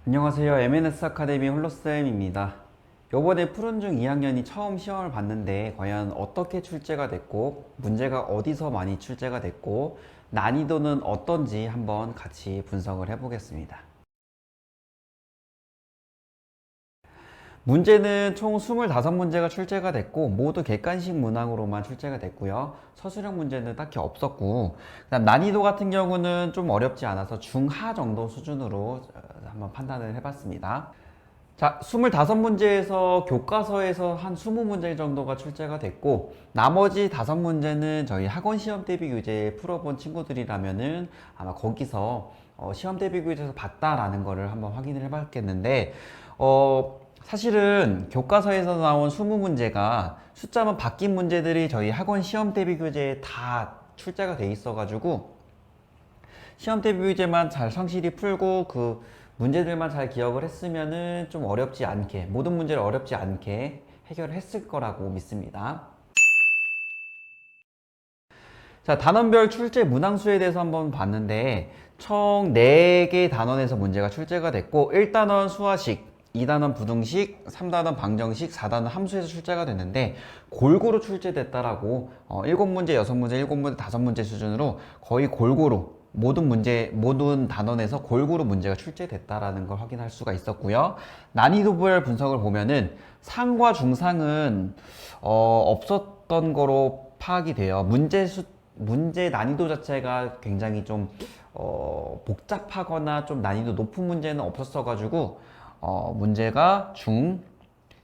안녕하세요. MNS 아카데미 홀로쌤입니다. 요번에 푸른중 2학년이 처음 시험을 봤는데 과연 어떻게 출제가 됐고 문제가 어디서 많이 출제가 됐고 난이도는 어떤지 한번 같이 분석을 해보겠습니다. 문제는 총 25문제가 출제가 됐고 모두 객관식 문항으로만 출제가 됐고요. 서술형 문제는 딱히 없었고 그다음 난이도 같은 경우는 좀 어렵지 않아서 중하 정도 수준으로 한번 판단을 해봤습니다. 자, 25문제에서 교과서에서 한 20문제 정도가 출제가 됐고 나머지 5문제는 저희 학원 시험 대비 교재 풀어본 친구들이라면은 아마 거기서 시험 대비 교재에서 봤다라는 거를 한번 확인을 해봤겠는데 사실은 교과서에서 나온 20문제가 숫자만 바뀐 문제들이 저희 학원 시험 대비 교재에 다 출제가 돼 있어가지고 시험 대비 교재만 잘 성실히 풀고 그 문제들만 잘 기억을 했으면은 좀 어렵지 않게 모든 문제를 어렵지 않게 해결을 했을 거라고 믿습니다. 자, 단원별 출제 문항수에 대해서 한번 봤는데 총 4개 단원에서 문제가 출제가 됐고 1단원 수화식, 2단원 부등식, 3단원 방정식, 4단원 함수에서 출제가 됐는데 골고루 출제됐다라고 7문제, 6문제, 7문제, 5문제 수준으로 거의 골고루 모든 단원에서 골고루 문제가 출제됐다라는 걸 확인할 수가 있었고요. 난이도별 분석을 보면은 상과 중상은 없었던 거로 파악이 돼요. 문제 난이도 자체가 굉장히 좀 복잡하거나 좀 난이도 높은 문제는 없었어 가지고 문제가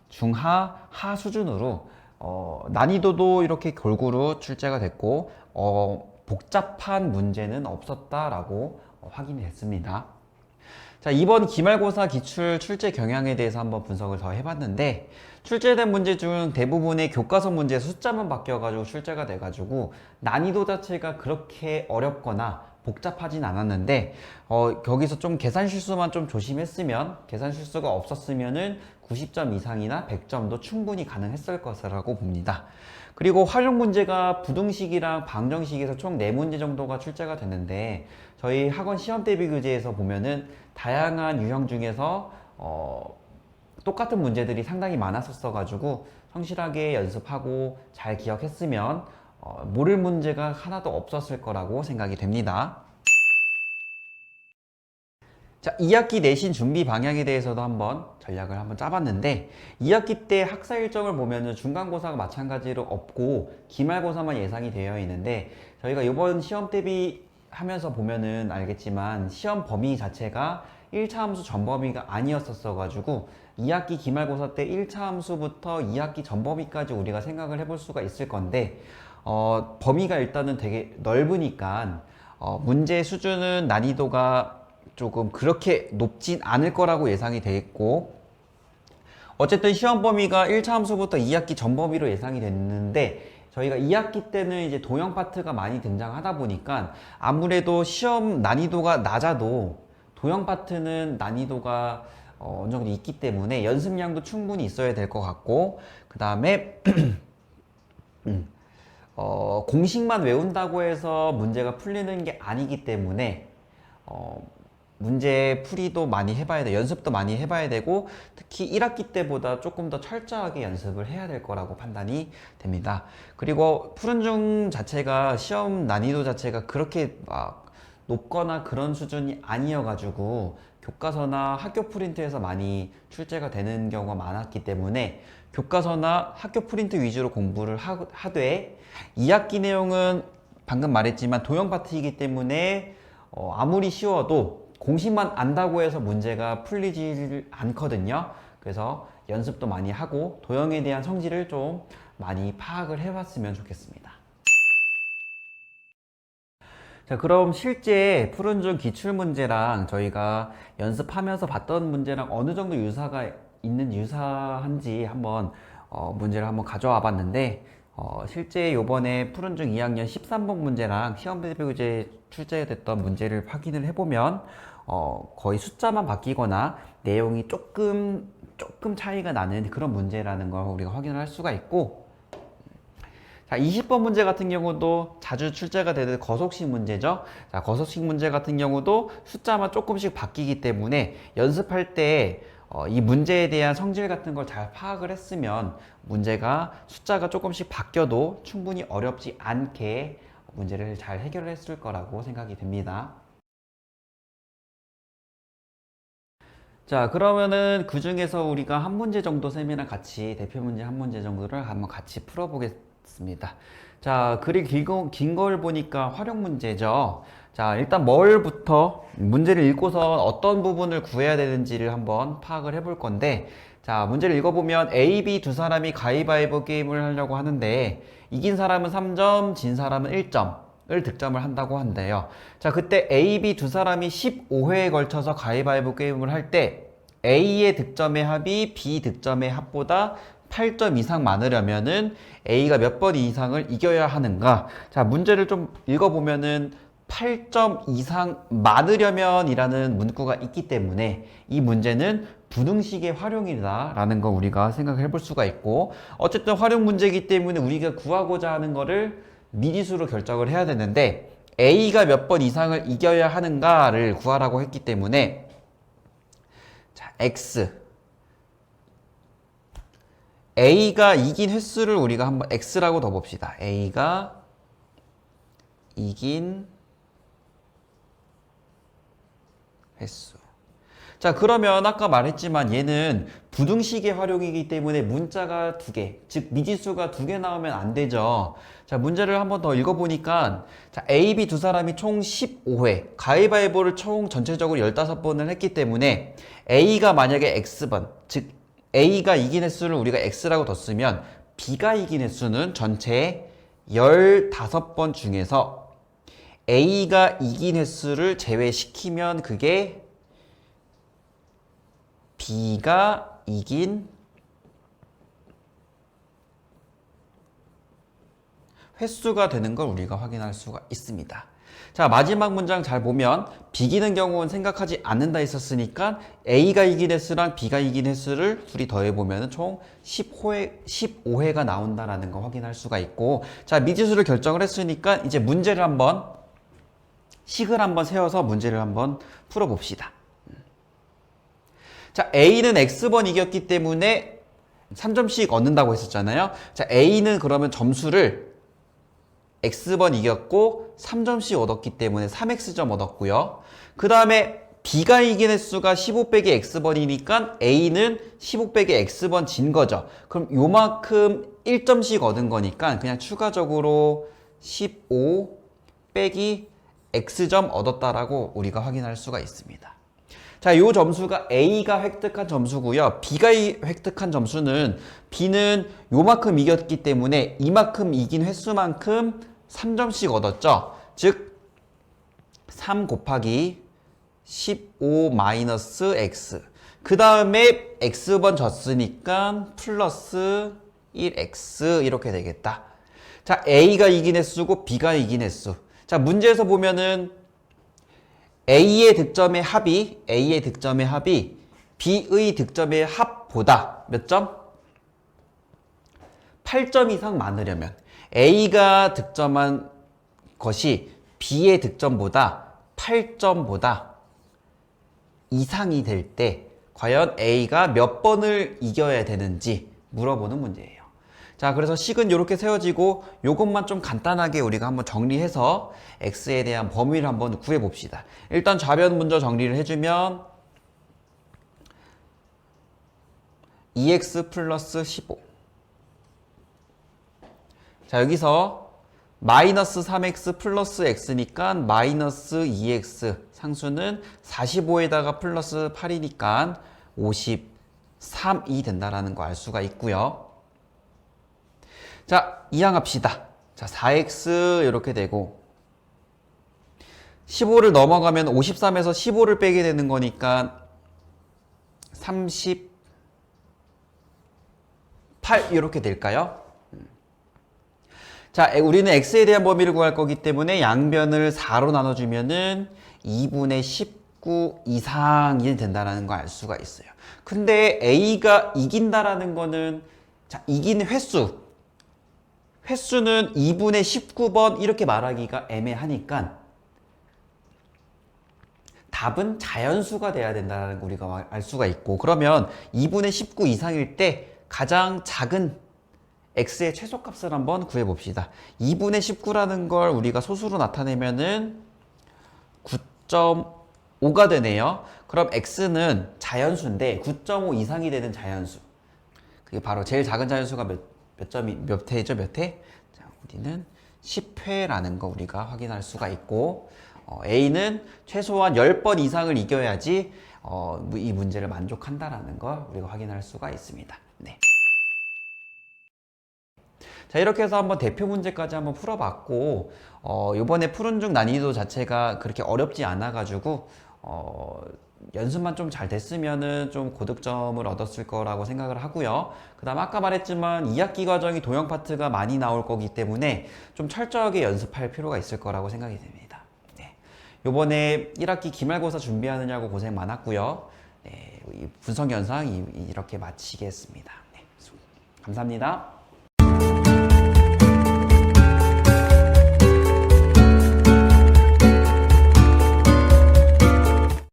중하, 하 수준으로 난이도도 이렇게 골고루 출제가 됐고 복잡한 문제는 없었다라고 확인이 됐습니다. 자, 이번 기말고사 기출 출제 경향에 대해서 한번 분석을 더 해봤는데 출제된 문제 중 대부분의 교과서 문제 숫자만 바뀌어가지고 출제가 돼가지고 난이도 자체가 그렇게 어렵거나 복잡하진 않았는데 거기서 좀 계산 실수만 좀 조심했으면 계산 실수가 없었으면은 90점 이상이나 100점도 충분히 가능했을 것이라고 봅니다. 그리고 활용 문제가 부등식이랑 방정식에서 총 4문제 정도가 출제가 됐는데 저희 학원 시험 대비 교재에서 보면은 다양한 유형 중에서 똑같은 문제들이 상당히 많았었어 가지고 성실하게 연습하고 잘 기억했으면 모를 문제가 하나도 없었을 거라고 생각이 됩니다. 자, 2학기 내신 준비 방향에 대해서도 한번 전략을 한번 짜봤는데 2학기 때 학사 일정을 보면은 중간고사가 마찬가지로 없고 기말고사만 예상이 되어 있는데 저희가 이번 시험 대비 하면서 보면은 알겠지만 시험 범위 자체가 1차 함수 전 범위가 아니었었어 가지고 2학기 기말고사 때 1차 함수부터 2학기 전 범위까지 우리가 생각을 해볼 수가 있을 건데 범위가 일단은 되게 넓으니까 문제 수준은 난이도가 조금 그렇게 높진 않을 거라고 예상이 되겠고 어쨌든 시험 범위가 1차 함수부터 2학기 전 범위로 예상이 됐는데 저희가 2학기 때는 이제 도형 파트가 많이 등장하다 보니까 아무래도 시험 난이도가 낮아도 도형 파트는 난이도가 어느 정도 있기 때문에 연습량도 충분히 있어야 될 것 같고 그 다음에 공식만 외운다고 해서 문제가 풀리는 게 아니기 때문에 문제 풀이도 많이 해봐야 돼. 연습도 많이 해봐야 되고 특히 1학기 때보다 조금 더 철저하게 연습을 해야 될 거라고 판단이 됩니다. 그리고 푸른중 자체가 시험 난이도 자체가 그렇게 막 높거나 그런 수준이 아니어가지고 교과서나 학교 프린트에서 많이 출제가 되는 경우가 많았기 때문에 교과서나 학교 프린트 위주로 공부를 하되 2학기 내용은 방금 말했지만 도형 파트이기 때문에 아무리 쉬워도 공식만 안다고 해서 문제가 풀리지 않거든요. 그래서 연습도 많이 하고 도형에 대한 성질을 좀 많이 파악을 해봤으면 좋겠습니다. 자, 그럼 실제 푸른중 기출문제랑 저희가 연습하면서 봤던 문제랑 어느 정도 유사한지 한번 문제를 한번 가져와 봤는데 실제 요번에 푸른중 2학년 13번 문제랑 시험 대비 교재 출제됐던 문제를 확인을 해보면 거의 숫자만 바뀌거나 내용이 조금 차이가 나는 그런 문제라는 걸 우리가 확인을 할 수가 있고 자, 20번 문제 같은 경우도 자주 출제가 되는 거속식 문제죠. 자, 거속식 문제 같은 경우도 숫자만 조금씩 바뀌기 때문에 연습할 때 이 문제에 대한 성질 같은 걸 잘 파악을 했으면 문제가 숫자가 조금씩 바뀌어도 충분히 어렵지 않게 문제를 잘 해결을 했을 거라고 생각이 됩니다. 자, 그러면은 그 중에서 우리가 한 문제 정도 쌤이랑 같이 대표 문제 한 문제 정도를 한번 같이 풀어보겠습니다. 자, 글이 긴 걸 보니까 활용 문제죠. 자, 일단 뭘부터 문제를 읽고서 어떤 부분을 구해야 되는지를 한번 파악을 해볼 건데, 자, 문제를 읽어보면 A, B 두 사람이 가위바위보 게임을 하려고 하는데 이긴 사람은 3점, 진 사람은 1점을 득점을 한다고 한대요. 자, 그때 A, B 두 사람이 15회에 걸쳐서 가위바위보 게임을 할 때 A의 득점의 합이 B 득점의 합보다 8점 이상 많으려면은 A가 몇 번 이상을 이겨야 하는가? 자, 문제를 좀 읽어보면은 8점 이상 많으려면 이라는 문구가 있기 때문에 이 문제는 부등식의 활용이다 라는 거 우리가 생각해 볼 수가 있고, 어쨌든 활용 문제이기 때문에 우리가 구하고자 하는 거를 미지수로 결정을 해야 되는데 A가 몇 번 이상을 이겨야 하는가를 구하라고 했기 때문에, 자, X A가 이긴 횟수를 우리가 한번 X라고 더 봅시다. A가 이긴 횟수. 자, 그러면 아까 말했지만 얘는 부등식의 활용이기 때문에 문자가 두 개, 즉 미지수가 두 개 나오면 안 되죠. 자, 문제를 한번 더 읽어보니까, 자, A, B 두 사람이 총 15회, 가위바위보를 총 전체적으로 15번을 했기 때문에 A가 만약에 X번, 즉 A가 이긴 횟수를 우리가 X라고 뒀으면 B가 이긴 횟수는 전체 15번 중에서 A가 이긴 횟수를 제외시키면 그게 B가 이긴 횟수가 되는 걸 우리가 확인할 수가 있습니다. 자, 마지막 문장 잘 보면 비기는 경우는 생각하지 않는다 했었으니까 A가 이긴 횟수랑 B가 이긴 횟수를 둘이 더해보면 총 15회가 나온다라는 거 확인할 수가 있고, 자, 미지수를 결정을 했으니까 이제 문제를 한번 식을 한번 세워서 문제를 한번 풀어봅시다. 자, A는 X번 이겼기 때문에 3점씩 얻는다고 했었잖아요. 자, A는 그러면 점수를 X번 이겼고 3점씩 얻었기 때문에 3X점 얻었고요. 그 다음에 B가 이긴 횟수가 15 빼기 X번이니까 A는 15 빼기 X번 진 거죠. 그럼 요만큼 1점씩 얻은 거니까 그냥 추가적으로 15 빼기 X점 얻었다라고 우리가 확인할 수가 있습니다. 자, 요 점수가 A가 획득한 점수고요. B가 획득한 점수는 B는 요만큼 이겼기 때문에 이만큼 이긴 횟수만큼 3점씩 얻었죠. 즉, 3 곱하기 15 마이너스 X. 그 다음에 X번 졌으니까 플러스 1X 이렇게 되겠다. 자, A가 이긴 횟수고 B가 이긴 횟수. 자, 문제에서 보면은 A의 득점의 합이 B의 득점의 합보다 몇 점? 8점 이상 많으려면 A가 득점한 것이 B의 득점보다 8점보다 이상이 될 때 과연 A가 몇 번을 이겨야 되는지 물어보는 문제예요. 자, 그래서 식은 이렇게 세워지고 요것만 좀 간단하게 우리가 한번 정리해서 X에 대한 범위를 한번 구해봅시다. 일단 좌변 먼저 정리를 해주면 2X 플러스 15. 자, 여기서 마이너스 3X 플러스 X니까 마이너스 2X, 상수는 45에다가 플러스 8이니까 53이 된다라는 거 알 수가 있고요. 자, 이항합시다. 자, 4X 이렇게 되고 15를 넘어가면 53에서 15를 빼게 되는 거니까 38 이렇게 될까요? 자, 우리는 X에 대한 범위를 구할 거기 때문에 양변을 4로 나눠주면은 2분의 19 이상이 된다는 거 알 수가 있어요. 근데 A가 이긴다라는 거는, 자, 이긴 횟수. 횟수는 2분의 19번 이렇게 말하기가 애매하니까 답은 자연수가 돼야 된다는 거 우리가 알 수가 있고, 그러면 2분의 19 이상일 때 가장 작은 x의 최소값을 한번 구해봅시다. 2분의 19라는 걸 우리가 소수로 나타내면은 9.5가 되네요. 그럼 x는 자연수인데 9.5 이상이 되는 자연수. 그게 바로 제일 작은 자연수가 몇 회죠? 몇 회? 자, 우리는 10회라는 거 우리가 확인할 수가 있고, A는 최소한 10번 이상을 이겨야지 이 문제를 만족한다라는 걸 우리가 확인할 수가 있습니다. 네. 자, 이렇게 해서 한번 대표 문제까지 한번 풀어봤고, 이번에 푸른 중 난이도 자체가 그렇게 어렵지 않아가지고, 연습만 좀 잘 됐으면은 좀 고득점을 얻었을 거라고 생각을 하고요. 그 다음 아까 말했지만 2학기 과정이 도형 파트가 많이 나올 거기 때문에 좀 철저하게 연습할 필요가 있을 거라고 생각이 됩니다. 네. 요번에 1학기 기말고사 준비하느냐고 고생 많았고요. 네, 이 분석 영상 이렇게 마치겠습니다. 네, 감사합니다.